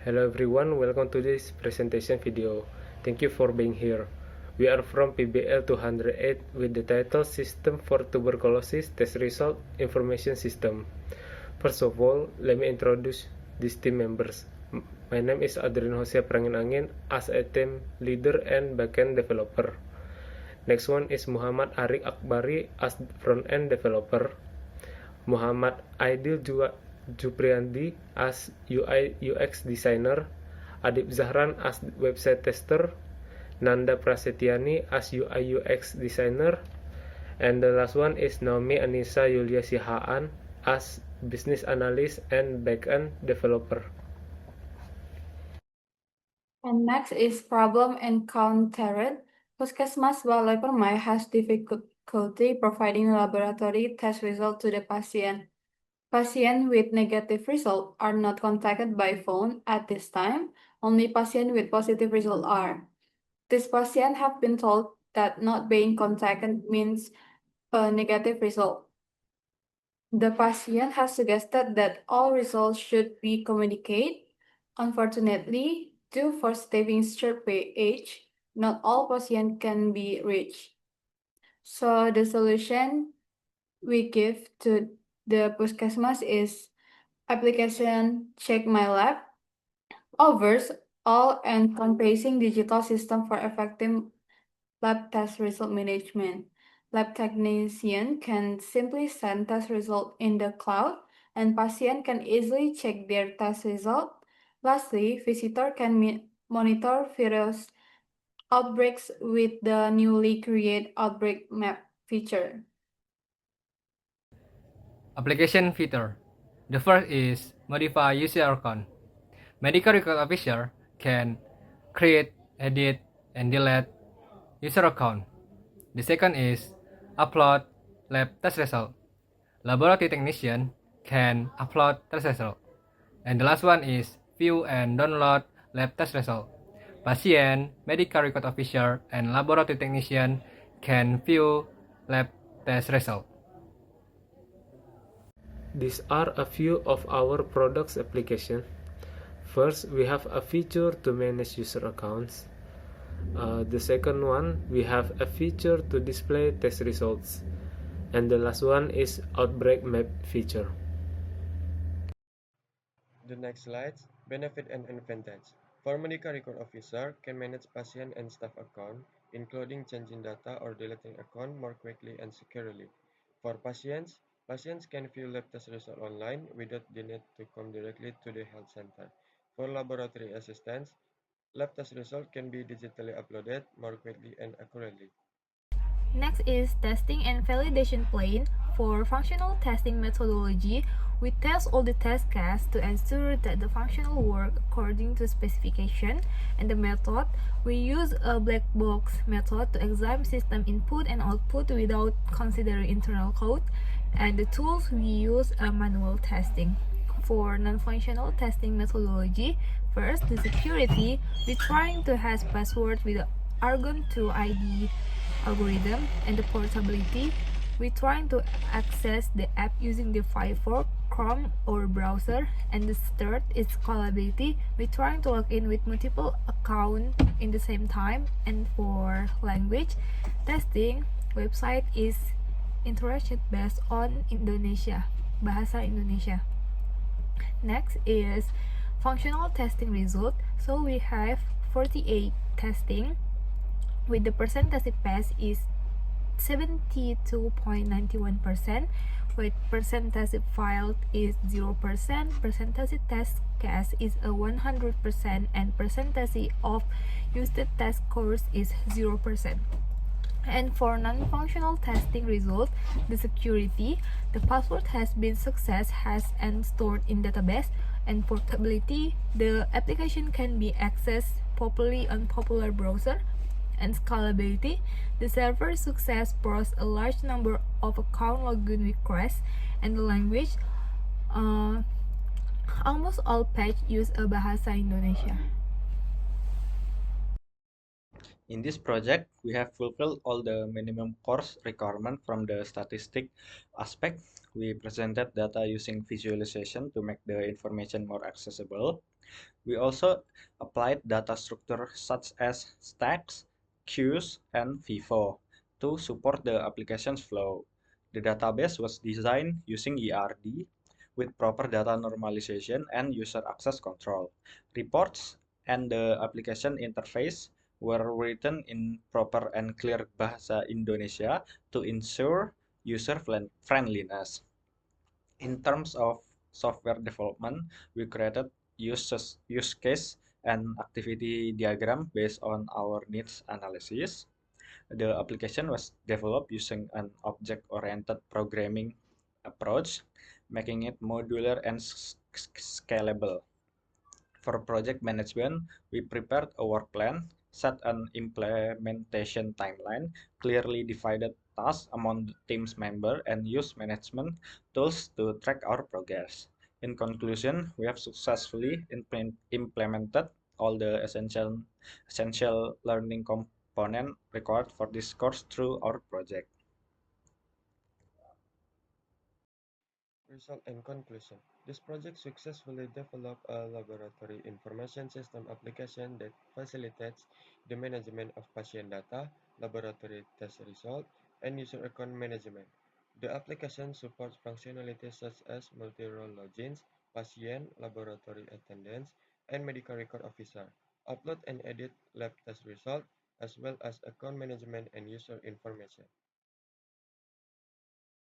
Hello everyone, welcome to this presentation video. Thank you for being here. We are from PBL 208 with the title System for Tuberculosis Test Result Information System. First of all, let me introduce these team members. My name is Adrian Hosea Prangin-Angin as a team leader and backend developer. Next one is Muhammad Arik Akbari as front-end developer. Muhammad Aidil Jupriandi as UI UX designer, Adib Zahran as website tester, Nanda Prasetyani as UI UX designer, and the last one is Naomi Anissa Yulia Sihaan as business analyst and backend developer. And next is problem encountered. Puskesmas Balai Permai has difficulty providing laboratory test result to the patient. Patients with negative result are not contacted by phone at this time. Only patients with positive result are. These patients have been told that not being contacted means a negative result. The patient has suggested that all results should be communicated. Unfortunately, due for saving survey age, not all patients can be reached. So the solution we give to the Puskesmas is application Check My Lab offers all-encompassing digital system for effective lab test result management. Lab technician can simply send test result in the cloud, and patient can easily check their test result. Lastly, visitor can monitor virus outbreaks with the newly created outbreak map feature. Application feature. The first is modify user account. Medical record officer can create, edit, and delete user account. The second is upload lab test result. Laboratory technician can upload test result. And the last one is view and download lab test result. Patient, medical record officer, and laboratory technician can view lab test result. These are a few of our products application. First, we have a feature to manage user accounts. The second one, we have a feature to display test results. And the last one is outbreak map feature. The next slides, benefit and advantage. For medical record officer can manage patient and staff account, including changing data or deleting account more quickly and securely. For patients, patients can view lab test result online without the need to come directly to the health center. For laboratory assistants, lab test result can be digitally uploaded more quickly and accurately. Next is testing and validation plane. For functional testing methodology, we test all the test cases to ensure that the functional work according to specification, and the method, we use a black box method to examine system input and output without considering internal code, and the tools we use are manual testing. For non-functional testing methodology, first, the security, we're trying to hash password with the Argon 2 ID algorithm, and the portability, we're trying to access the app using the Firefox, Chrome, or browser. And the third is scalability, we're trying to log in with multiple accounts in the same time. And for language testing, website is interactive based on Indonesia, bahasa Indonesia. Next is functional testing result. So we have 48 testing with the percentage pass is 72.91%, with percentage failed is 0%, percentage test case is a 100%, and percentage of used test scores is 0%. And for non-functional testing result, the security, the password has been success has and stored in database, and portability, the application can be accessed properly on popular browser, and scalability, the server success processed a large number of account login requests, and the language, almost all page use a bahasa Indonesia. In this project, we have fulfilled all the minimum course requirement from the statistic aspect. We presented data using visualization to make the information more accessible. We also applied data structure such as stacks, queues, and FIFO to support the application's flow. The database was designed using ERD with proper data normalization and user access control. Reports and the application interface were written in proper and clear Bahasa Indonesia to ensure user friendliness. In terms of software development, we created use case and activity diagram based on our needs analysis. The application was developed using an object-oriented programming approach, making it modular and scalable. For project management, we prepared a work plan, set an implementation timeline, clearly divided tasks among the team's members, and used management tools to track our progress. In conclusion, we have successfully implemented all the essential learning components required for this course through our project. Result and conclusion. This project successfully developed a laboratory information system application that facilitates the management of patient data, laboratory test results, and user account management. The application supports functionalities such as multi-role logins, patient, laboratory attendants, and medical record officer, upload and edit lab test results, as well as account management and user information.